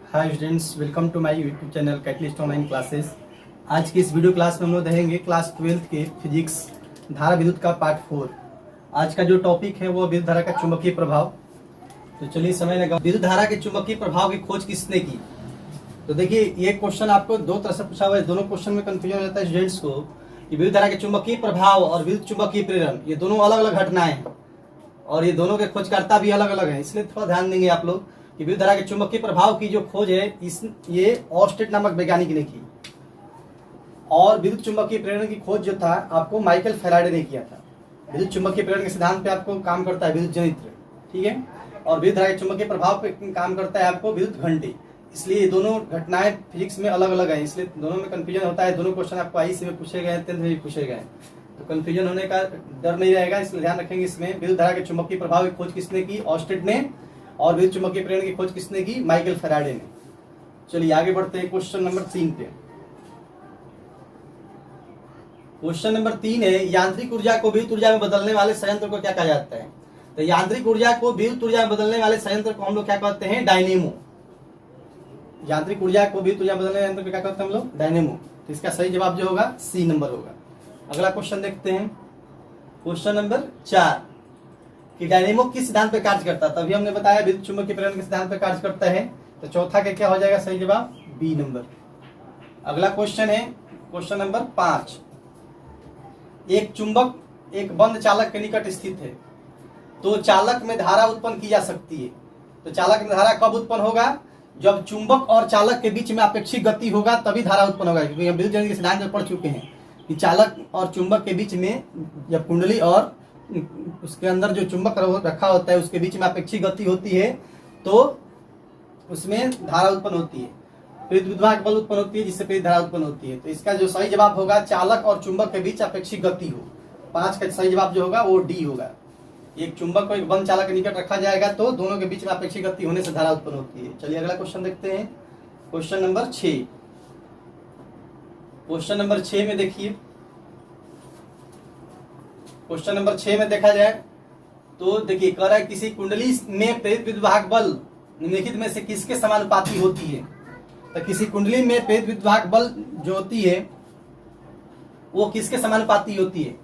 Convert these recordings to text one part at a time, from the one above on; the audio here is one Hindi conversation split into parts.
Hi students, welcome to my YouTube channel catalyst online classes. आज की इस वीडियो क्लास में हम लोग देखेंगे क्लास 12th के फिजिक्स धारा विद्युत का पार्ट 4। आज का जो टॉपिक है वो विद्युत धारा का चुंबकीय प्रभाव। तो चलिए समय लगा। विद्युत धारा के चुंबकीय प्रभाव की खोज किसने की? तो देखिए, ये क्वेश्चन आपको दो तरह से पूछा हुआ है। दोनों क्वेश्चन में कंफ्यूजन हो जाता है स्टूडेंट्स को कि विद्युत धारा के चुंबकीय प्रभाव और विद्युत चुंबकीय प्रेरण ये दोनों अलग अलग घटनाएं हैं और ये दोनों के खोजकर्ता भी अलग अलग हैं। इसलिए थोड़ा ध्यान देंगे आप लोग कि विद्युत धारा के चुंबकीय प्रभाव की जो खोज है ये ऑर्स्टेड नामक वैज्ञानिक ने की, और विद्युत चुंबकीय प्रेरण की खोज जो था आपको माइकल फैराडे ने किया था। विद्युत चुंबकीय प्रेरण के सिद्धांत पे आपको काम करता है विद्युत जनित्र, ठीक है, और विद्युत धारा के चुंबकीय प्रभाव पे काम करता है आपको विद्युत घंटी। इसलिए ये दोनों घटनाएं फिजिक्स में अलग अलग है, इसलिए दोनों में कंफ्यूजन होता है। दोनों क्वेश्चन आपको आईसी में पूछे गए, 10th में भी पूछे गए, तो कंफ्यूजन होने का डर नहीं रहेगा। इसलिए ध्यान रखेंगे। इसमें विद्युत धारा के चुंबकीय प्रभाव की खोज किसने की? ऑर्स्टेड ने। और विद्युत चुंबकीय प्रेरण की खोज किसने की? माइकल फैराडे ने। चलिए आगे बढ़ते हैं क्वेश्चन नंबर 3 पे। क्वेश्चन नंबर 3 है, यांत्रिक ऊर्जा को विद्युत ऊर्जा में बदलने वाले संयंत्र को क्या कहा जाता है? तो यांत्रिक ऊर्जा को विद्युत ऊर्जा में बदलने वाले संयंत्र को हम लोग क्या कहते हैं? डायनेमो। यांत्रिक ऊर्जा को विद्युत ऊर्जा में बदलने वाले यंत्र को क्या कहते हैं हम लोग? डायनेमो। तो इसका सही जवाब जो होगा सी नंबर होगा। अगला क्वेश्चन देखते हैं, क्वेश्चन नंबर 4 कि डायनेमो किस सिद्धांत पर कार्य करता है? तभी हमने बताया विद्युत चुंबकीय प्रेरण के सिद्धांत पर कार्य करता है। तो चौथा का क्या हो जाएगा सही जवाब? B number. अगला क्वेश्चन है क्वेश्चन नंबर 5। एक चुंबक एक बंद चालक के निकट स्थित है, तो चालक में धारा उत्पन्न की जा सकती है। तो चालक में धारा कब उत्पन्न होगा? जब चुंबक और चालक के बीच में अपेक्षित गति होगा तभी धारा उत्पन्न होगा। क्योंकि हम विद्युत जनित्र के सिद्धांत में पढ़ चुके हैं कि चालक और चुंबक के बीच में जब कुंडली और उसके अंदर जो चुंबक रखा होता है उसके बीच में अपेक्षित गति होती है तो उसमें धारा उत्पन्न होती है, प्रेरित विद्युत बल उत्पन्न होती है, जिससे प्रेरित धारा उत्पन्न होती है। तो इसका जो सही जवाब होगा चालक और चुंबक के बीच अपेक्षित गति हो। 5 का सही जवाब जो होगा वो डी होगा। एक चुंबक को एक बंद चालक के निकट रखा जाएगा तो दोनों के बीच में अपेक्षित गति होने से धारा उत्पन्न होती है। चलिए अगला क्वेश्चन देखते हैं, क्वेश्चन नंबर 6। क्वेश्चन नंबर 6 में देखिए, क्वेश्चन नंबर 6 में देखा जाए तो देखिए कह रहा है किसी कुंडली में प्रेरित विद्युत बल निम्नलिखित में से किसके समानुपाती होती है? तो किसी कुंडली में प्रेरित विद्युत बल जो होती है वो किसके समानुपाती होती है?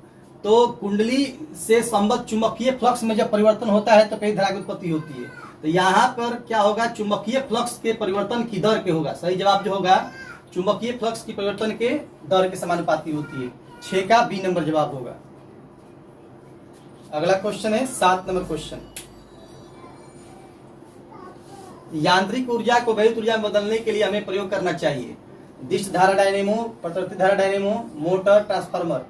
तो कुंडली से संबद्ध चुंबकीय फ्लक्स में जब परिवर्तन होता है तो प्रेरित धारा की उत्पत्ति होती है। तो यहाँ पर क्या होगा? चुंबकीय फ्लक्स के परिवर्तन की दर के होगा। सही जवाब जो होगा चुंबकीय फ्लक्स की परिवर्तन के दर के समानुपाती होती है। 6 का बी नंबर जवाब होगा। अगला क्वेश्चन है 7 नंबर क्वेश्चन। यांत्रिक ऊर्जा को विद्युत ऊर्जा में बदलने के लिए हमें प्रयोग करना चाहिए दिष्ट धारा डायनेमो, प्रत्यावर्ती धारा डायनेमो, मोटर, ट्रांसफार्मर।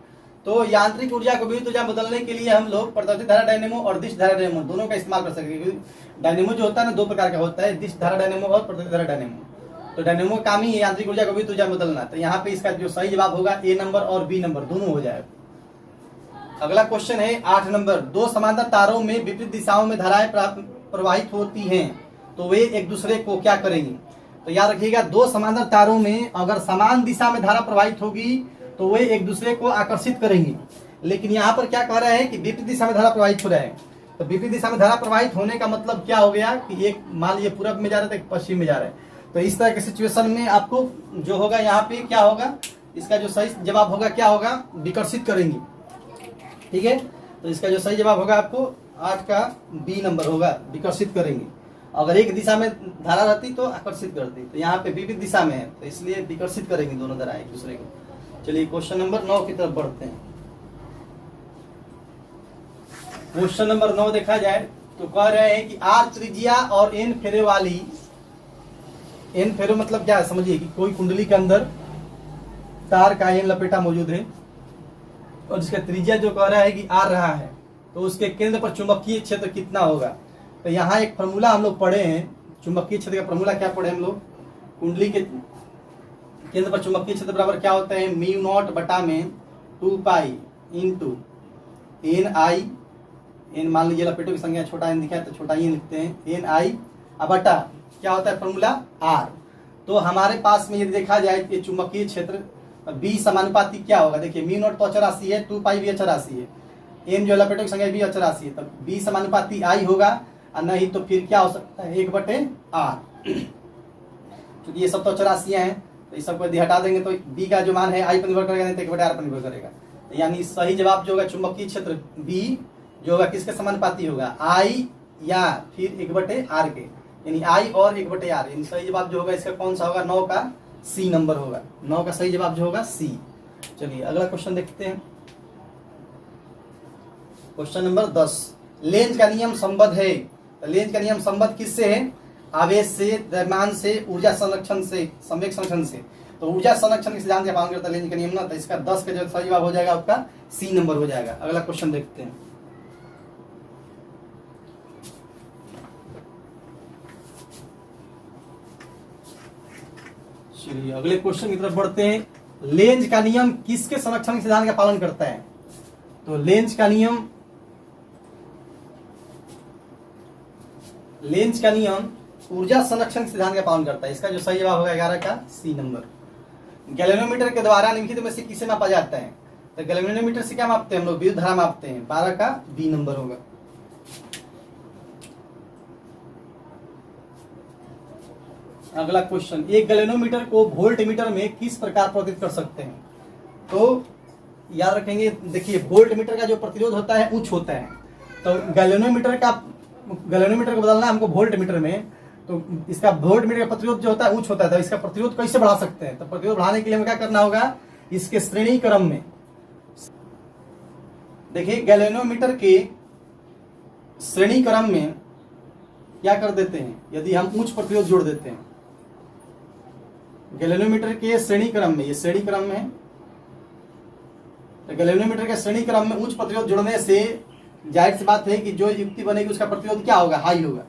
तो यांत्रिक ऊर्जा को विद्युत ऊर्जा में बदलने के लिए हम लोग प्रत्यावर्ती धारा डायनेमो और दिष्ट धारा डायनेमो दोनों का इस्तेमाल कर सकते हैं। डायनेमो जो होता है ना दो प्रकार का होता है, दिष्ट धारा डायनेमो और प्रत्यावर्ती धारा डायनेमो। तो डायनेमो का काम ही है यांत्रिक ऊर्जा को विद्युत ऊर्जा में बदलना। तो यहाँ पे इसका जो सही जवाब होगा ए नंबर और बी नंबर दोनों हो जाएगा। अगला क्वेश्चन है 8 नंबर। दो समांतर तारों में विपरीत दिशाओं में धाराएं प्रवाहित होती हैं तो वे एक दूसरे को क्या करेंगी? तो याद रखिएगा, दो समांतर तारों में अगर समान दिशा में धारा प्रवाहित होगी तो वे एक दूसरे को आकर्षित करेंगी। लेकिन यहाँ पर क्या कह रहा है कि विपरीत दिशा में धारा प्रवाहित हो रहा है। तो विपरीत दिशा में धारा प्रवाहित होने का मतलब क्या हो गया कि एक मान लीजिए पूरब में जा रहा है तो एक पश्चिम में जा रहा है। तो इस तरह के सिचुएशन में आपको जो होगा यहाँ पे क्या होगा? इसका जो सही जवाब होगा क्या होगा? विकर्षित करेंगी। ठीक है, तो इसका जो सही जवाब होगा आपको 8 का बी नंबर होगा, विकर्षित करेंगे। अगर एक दिशा में धारा रहती तो आकर्षित करती, तो यहाँ पे विपरीत दिशा में है तो इसलिए विकर्षित करेंगे दोनों धाराएं एक दूसरे को। चलिए क्वेश्चन नंबर 9 की तरफ बढ़ते हैं। क्वेश्चन नंबर 9 देखा जाए तो कह रहे हैं कि आर त्रिज्या और एन फेरे वाली, एन फेरो मतलब क्या है समझिए कि कोई कुंडली के अंदर तार का एन लपेटा मौजूद है और जिसका त्रिज्या जो कह रहा है कि आर रहा है तो उसके केंद्र पर चुंबकीय क्षेत्र कितना होगा? तो यहाँ एक फॉर्मूला हम लोग पढ़े हैं चुंबकीय क्षेत्र का। फॉर्मूला क्या पढ़े हम लोग? कुंडली के केंद्र पर चुंबकीय क्षेत्र बराबर क्या होता है? म्यू नॉट बटा में 2 पाई इंटू एन आई, एन मान लीजिए लपेटों की संख्या छोटा एन दिखा है तो छोटा एन लिखते हैं, एन आई बटा क्या होता है फॉर्मूला? आर। तो हमारे पास में यदि देखा जाए कि चुंबकीय क्षेत्र बी समानुपाती क्या होगा? देखिए म्यू नॉट तो अचराशी है, 2 पाई भी अचराशी है, एन जो लपेटों की संख्या भी अचराशी है, तब बी समानुपाती आई होगा और नहीं तो फिर क्या हो सकता है 1/r। क्योंकि ये सब तो चौरासियाँ हैं, तो इस सबको यदि हटा देंगे तो बी का जो मान है आई पर निर्भर करेगा, नहीं तो 1/r पर निर्भर करेगा। तो यानी सही जवाब जो होगा चुंबकीय क्षेत्र बी जो होगा किसके समानुपाती होगा, आई या फिर 1/r के, यानी आई और 1/r। यानी सही जवाब जो होगा इसका कौन सा होगा, 9 का सी नंबर होगा। 9 का सही जवाब जो होगा सी। चलिए अगला क्वेश्चन देखते हैं। क्वेश्चन नंबर 10, लेंज का नियम संबद्ध है। तो लेंज का नियम संबद्ध किससे है, आवेश से, द्रव्यमान से, ऊर्जा संरक्षण से, संवेग संरक्षण से। तो ऊर्जा संरक्षण के सिद्धांत का पालन करता है लेंज का नियम ना, तो इसका 10 का जो सही जवाब हो जाएगा आपका सी नंबर हो जाएगा। अगला क्वेश्चन देखते हैं। चलिए अगले क्वेश्चन की तरफ बढ़ते हैं। लेंज का नियम किसके संरक्षण के सिद्धांत का पालन करता है, तो लेंज का नियम ऊर्जा संरक्षण के सिद्धांत का पालन करता है। इसका जो सही जवाब होगा 11 का सी नंबर। गैल्वेनोमीटर के द्वारा निम्नलिखित में से किसे मापा जाता है, तो गैल्वेनोमीटर से क्या मापते हैं हम लोग, विद्युत धारा मापते हैं। 12 का बी नंबर होगा। अगला क्वेश्चन, एक गैल्वेनोमीटर को वोल्टमीटर में किस प्रकार परिवर्तित कर सकते हैं, तो याद रखेंगे, देखिए वोल्टमीटर का जो प्रतिरोध होता है उच्च होता है, तो गैल्वेनोमीटर को बदलना है हमको वोल्टमीटर में, तो इसका वोल्टमीटर का प्रतिरोध जो होता है उच्च होता है, तो इसका प्रतिरोध कैसे बढ़ा सकते हैं, तो प्रतिरोध बढ़ाने के लिए हमें क्या करना होगा, इसके श्रेणी क्रम में, देखिए गैल्वेनोमीटर के श्रेणी क्रम में क्या कर देते हैं, यदि हम उच्च प्रतिरोध जोड़ देते हैं गैल्वेनोमीटर के श्रेणी क्रम में, ये श्रेणी क्रम में है, तो गैल्वेनोमीटर के श्रेणी क्रम में उच्च प्रतिरोध जोड़ने से जाहिर सी बात है कि जो युक्ति बनेगी उसका प्रतिरोध क्या होगा, हाई होगा।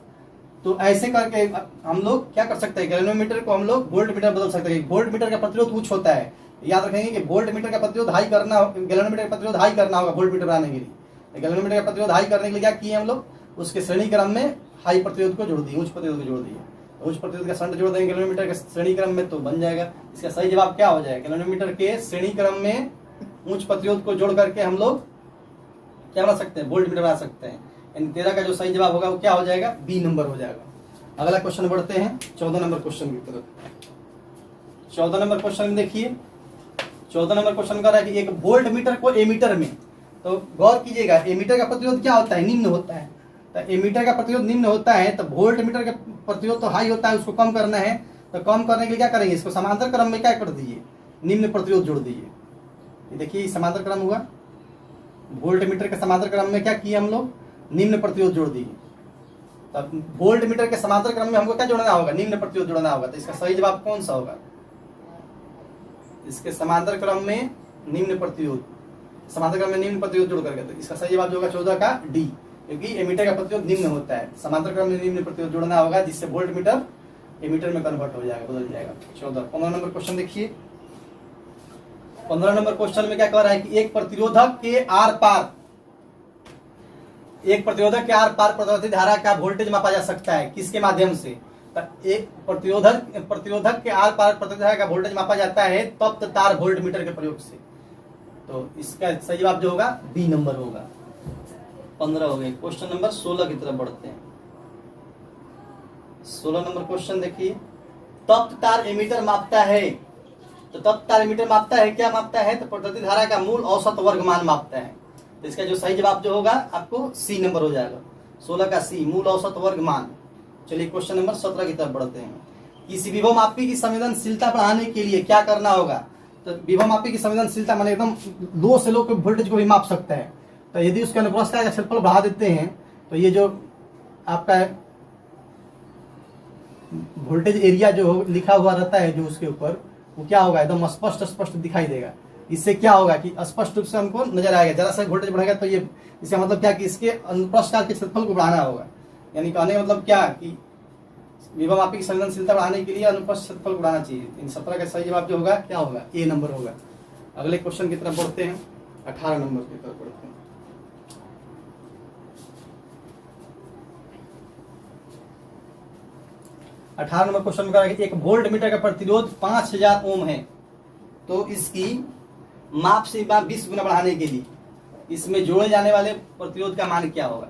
तो ऐसे करके हम लोग क्या कर सकते हैं, गैल्वेनोमीटर को हम लोग वोल्टमीटर बदल सकते हैं। वोल्टमीटर का प्रतिरोध उच्च होता है, याद रखेंगे कि वोल्टमीटर का प्रतिरोध हाई करना, गैल्वेनोमीटर का प्रतिरोध हाई करना होगा वोल्टमीटर बनाने के लिए। गैल्वेनोमीटर का प्रतिरोध हाई करने के लिए क्या किए हम लोग, उसके श्रेणी क्रम में हाई प्रतिरोध को जोड़ दिए, उच्च प्रतिरोध को जोड़ दिए। उच्च प्रतिरोध का शंट जोड़ देंगे गैल्वेनोमीटर के श्रेणी क्रम में, तो बन जाएगा। इसका सही जवाब क्या हो जाएगा, गैल्वेनोमीटर के श्रेणी क्रम में उच्च प्रतिरोध को जोड़ करके हम लोग क्या बना सकते हैं, वोल्टमीटर बना सकते हैं। यानी 13 का जो सही जवाब होगा वो क्या हो जाएगा, बी नंबर हो जाएगा। अगला क्वेश्चन बढ़ते हैं 14 नंबर क्वेश्चन की तरफ। 14 नंबर क्वेश्चन में देखिए, 14 नंबर क्वेश्चन कर रहा है कि एक वोल्टमीटर को एमीटर में, तो गौर कीजिएगा एमीटर का प्रतिरोध क्या होता है, निम्न होता है। तो एमीटर का प्रतिरोध निम्न होता है, तो वोल्टमीटर का प्रतिरोध तो हाई होता है, उसको कम करना है। तो कम करने के लिए क्या करेंगे, इसको समांतर क्रम में क्या कर दीजिए, निम्न प्रतिरोध जोड़ दीजिए। देखिए समांतर क्रम हुआ, वोल्टमीटर के समांतर क्रम में क्या किए हम लोग, निम्न प्रतिरोध जोड़ दिए। तब वोल्टमीटर के समांतर क्रम में हमको क्या जोड़ना होगा, निम्न प्रतिरोध जोड़ना होगा। तो इसका सही जवाब कौन सा होगा, इसके समांतर क्रम में निम्न प्रतिरोध, समांतर क्रम में निम्न प्रतिरोध जोड़ करके, तो इसका सही जवाब जो होगा 14 का डी, क्योंकि एमीटर का प्रतिरोध निम्न होता है, समांतर क्रम में निम्न प्रतिरोध जोड़ना होगा, जिससे वोल्टमीटर एमीटर में कन्वर्ट हो जाएगा, बदल जाएगा। 14 15 नंबर क्वेश्चन देखिए। 15 नंबर क्वेश्चन में क्या कह रहा है कि एक प्रतिरोधक के आर पार प्रवाहित धारा का वोल्टेज मापा जा सकता है, किसके माध्यम से, एक प्रतिरोधक के आर पार प्रवाहित धारा का वोल्टेज मापा जाता है तप्त तार वोल्टमीटर के प्रयोग से। तो इसका सही जवाब जो होगा बी नंबर होगा। 15 हो गए। क्वेश्चन नंबर 16 की तरफ बढ़ते हैं। 16 नंबर क्वेश्चन देखिए, तप्त तार एमीटर मापता है, तो तप्त तार एमीटर मापता है, क्या मापता है, तो प्रतिरोध धारा का मूल औसत वर्गमान मापता है। तो इसका जो सही जवाब जो होगा आपको सी नंबर हो जाएगा, 16 का सी, मूल औसत वर्गमान। चलिए क्वेश्चन नंबर 17 की तरफ बढ़ते हैं। किसी विभव मापी की संवेदनशीलता बढ़ाने के लिए क्या करना होगा, तो विभव मापी की संवेदनशीलता माने एकदम लो से लो वोल्टेज को भी माप सकता है। तो यदि उसके अनुप्रस्थ का क्षेत्रफल बढ़ा देते हैं, तो ये जो आपका वोल्टेज एरिया जो लिखा हुआ रहता है जो उसके ऊपर, वो क्या होगा, एकदम स्पष्ट दिखाई देगा। इससे क्या होगा कि स्पष्ट रूप से हमको नजर आएगा, जरा सा वोल्टेज बढ़ेगा तो ये, इसका मतलब क्या कि इसके अनुप्रस्थ काल के क्षेत्रफल को बढ़ाना होगा। यानी कहने का मतलब क्या कि विभव मापी की संवेदनशीलता बढ़ाने के लिए अनुप्रस्थ क्षेत्रफल को बढ़ाना चाहिए। इन 17 का सही जवाब जो होगा क्या होगा, ए नंबर होगा। अगले क्वेश्चन की तरफ बढ़ते हैं, 18 नंबर की तरफ बढ़ते हैं। 18 नंबर क्वेश्चन में एक वोल्ट मीटर का प्रतिरोध 5000 ओम है, तो इसकी माप से 20 गुना बढ़ाने के लिए इसमें जोड़े जाने वाले प्रतिरोध का मान क्या होगा।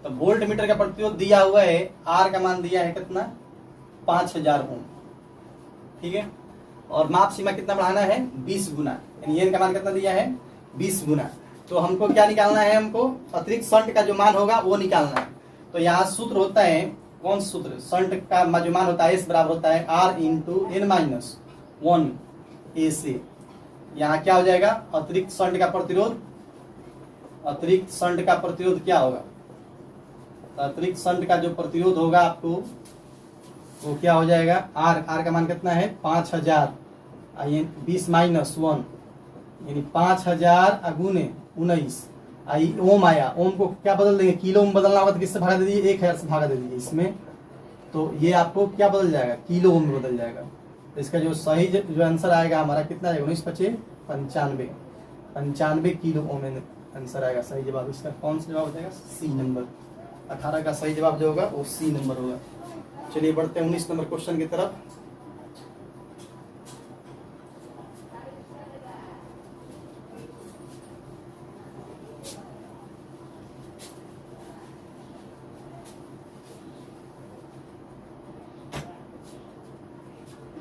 तो वोल्ट मीटर का प्रतिरोध दिया हुआ है, आर का मान दिया है कितना, 5000 ओम। ठीक है। और माप सीमा कितना बढ़ाना है 20 गुना, यानी n का मान कितना दिया है 20 गुना। तो हमको क्या निकालना है, हमको अतिरिक्त शंट का जो मान होगा वो निकालना है। तो यहाँ सूत्र होता है, कौन सूत्र, शंट का जो मान होता है S बराबर होता है R इंटू n माइनस 1 ए से। यहाँ क्या हो जाएगा, अतिरिक्त शंट का प्रतिरोध, अतिरिक्त शंट का प्रतिरोध क्या होगा, अतिरिक्त शंट का जो प्रतिरोध होगा आपको वो क्या हो जाएगा, R का मान कितना है 5000 20 माइनस 1 यानी 5000 अगुने 19 आई ओम आया। ओम को क्या बदल देंगे, किलो ओम बदलना होगा तो किससे भागा दे दीजिए 1000 से भागा दे दीजिए इसमें, तो ये आपको क्या बदल जाएगा किलो ओम में बदल जाएगा। तो इसका जो सही जो आंसर आएगा हमारा कितना आएगा 19 25 95 किलो ओम आंसर आएगा सही जवाब। इसका कौन सा जवाब हो जाएगा, सी नंबर। 18 का सही जवाब जो होगा वो सी नंबर होगा। चलिए बढ़ते हैं 19 नंबर क्वेश्चन की तरफ।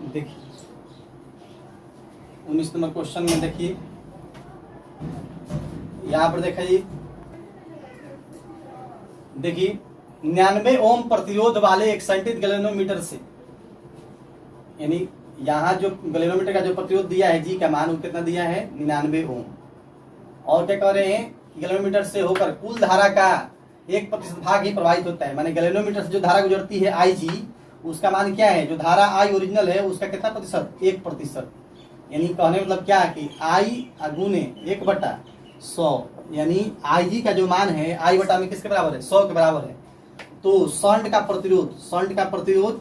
देखिए 19 नंबर क्वेश्चन में देखिए यहां पर देखिए 99 ओम प्रतिरोध वाले एक संटित गैल्वेनोमीटर से, यानी यहाँ जो गैल्वेनोमीटर का जो प्रतिरोध दिया है जी का मान वो कितना दिया है 99 ओम। और क्या कह रहे हैं, गैल्वेनोमीटर से होकर कुल धारा का 1% भाग ही प्रवाहित होता है, माने गैल्वेनोमीटर से जो धारा गुजरती है आई जी, उसका मान क्या है, जो धारा आई ओरिजिनल है उसका कितना प्रतिशत 1%। यानी कहने मतलब क्या है कि आई गुने 1/100, यानी आई जी का जो मान है आई बटा में किसके बराबर है 100 के बराबर है। तो शंट का प्रतिरोध, शंट का प्रतिरोध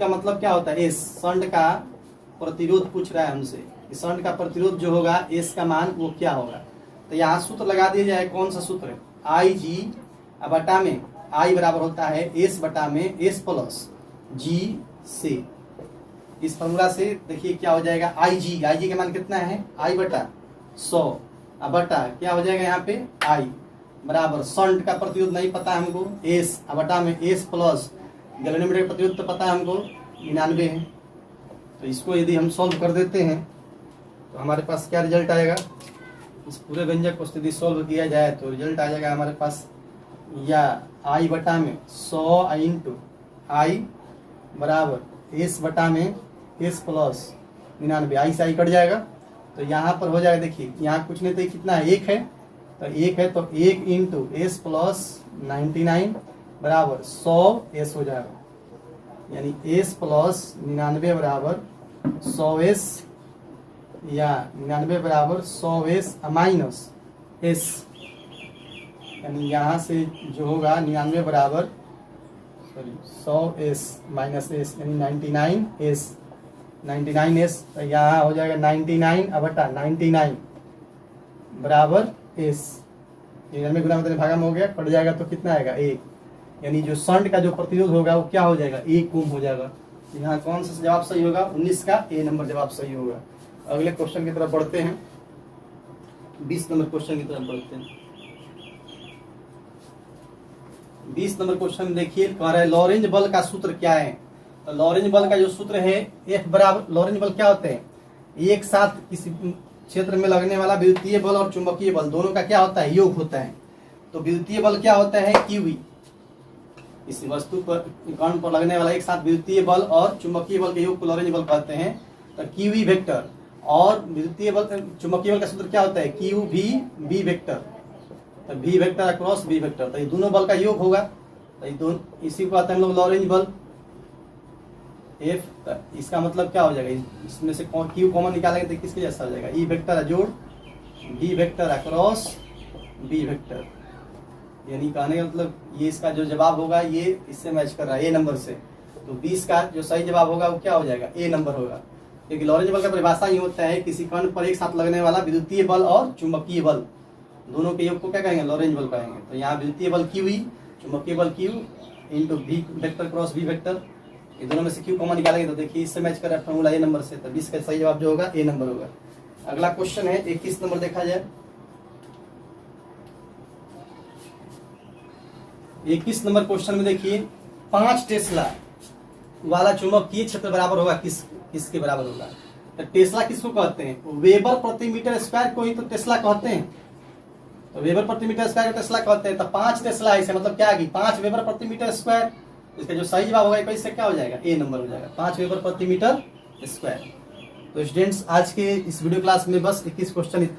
का मतलब क्या होता है एस, शंट का प्रतिरोध पूछ रहा है हमसे, शंट का प्रतिरोध जो होगा एस का मान वो क्या होगा। तो यहाँ सूत्र लगा दिया जाए, कौन सा सूत्र, आई जी बटा में आई बराबर होता है एस बटा में एस प्लस जी से। इस फॉर्मूला से देखिए क्या हो जाएगा, आई जी का मान कितना है आई बटा 100 बटा क्या हो जाएगा यहाँ पे आई बराबर शंट का प्रतिरोध नहीं पता है हमको एस बटा में एस प्लस गैल्वेनोमीटर प्रतिरोध तो पता है हमको 99 है। तो इसको यदि हम सॉल्व कर देते हैं तो हमारे पास क्या रिजल्ट आएगा, इस पूरे व्यंजक को यदि सॉल्व किया जाए तो रिजल्ट आ जाएगा हमारे पास या आई बटा में 100 इंटू आई बराबर एस बटा में एस प्लस 99, आई से आई कट जाएगा तो यहाँ पर हो जाएगा, देखिए यहाँ कुछ नहीं तो कितना है 1 है, तो 1 है तो 1 इंटू एस प्लस 99 बराबर 100 एस हो जाएगा, यानी एस प्लस 99 बराबर 100 एस या 99 बराबर 100 एस माइनस एस, यानी यहाँ से जो होगा 99 बराबर 100 एस माइनस एस यानी 99 एस, तो यहाँ हो जाएगा 99 बराबर एस, 99 गुना मतलब भागा में हो गया कट जाएगा तो कितना आएगा 1, यानी जो शंट का जो प्रतिरोध होगा वो क्या हो जाएगा 1 ओम हो जाएगा। यहाँ कौन सा जवाब सही होगा 19 का ए नंबर जवाब सही होगा। अगले क्वेश्चन की तरफ बढ़ते हैं, 20 नंबर क्वेश्चन की तरफ बढ़ते हैं। 20 नंबर क्वेश्चन में देखिए कह रहा है लॉरेंज बल का सूत्र क्या है। तो लॉरेंज बल का जो सूत्र है F बराबर, लॉरेंज बल क्या होते हैं, एक साथ किसी क्षेत्र में लगने वाला विद्युतीय बल और चुंबकीय बल दोनों का क्या होता है योग होता है। तो विद्युतीय बल क्या होता है QV, इस वस्तु पर कण पर लगने वाला एक साथ विद्युतीय बल और चुंबकीय बल के योग को लॉरेंज बल कहते हैं। तो QV वेक्टर और विद्युतीय बल चुंबकीय बल का सूत्र क्या होता है QV वेक्टर, तो V vector cross V vector, तो ये दोनों बल का योग होगा। तो ये दोनों इसी को कहते हैं हम लोग लॉरेंज बल F। तो इसका मतलब क्या हो जाएगा, इसमें से Q कॉमन निकालेंगे तो किसके जैसा हो जाएगा E वेक्टर जोड़ V vector cross V vector, यानी कहने का मतलब ये इसका जो जवाब होगा ये इससे मैच कर रहा है ए नंबर से। तो 20 का जो सही जवाब होगा वो क्या हो जाएगा ए नंबर होगा, क्योंकि लॉरेंज बल का परिभाषा ये होता है किसी कण पर एक साथ लगने वाला विद्युतीय बल और चुंबकीय बल दोनों के योग को क्या कहेंगे लॉरेंज बल कहेंगे। तो यहाँ विद्युतीय बल QE चुंबकीय बल Q into V vector cross V vector, ये दोनों में से Q कॉमन निकालेंगे तो देखिए इससे मैच कर रहा है फॉर्मूला ए नंबर से। तो 20 का सही जवाब जो होगा ए नंबर होगा। अगला क्वेश्चन है 21 नंबर देखा जाए। 21 नंबर क्वेश्चन में देखिए 5 वाला चुंबकीय क्षेत्र बराबर होगा किसके बराबर होगा? तो टेस्ला किसको कहते हैं? वेबर प्रति मीटर स्क्वायर को ही तो टेस्ला कहते हैं। तो वेबर प्रति मीटर स्क्वायर को टेस्ला कहते हैं। तो 5 टेस्ला है, इसे मतलब क्या आ गई? 5 वेबर प्रति मीटर स्क्वायर। इसका जो सही जवाब होगा इससे क्या हो जाएगा? ए नंबर हो जाएगा, 5 वेबर प्रति मीटर स्क्वायर। तो स्टूडेंट्स, आज के इस वीडियो क्लास में बस 21 क्वेश्चन इतना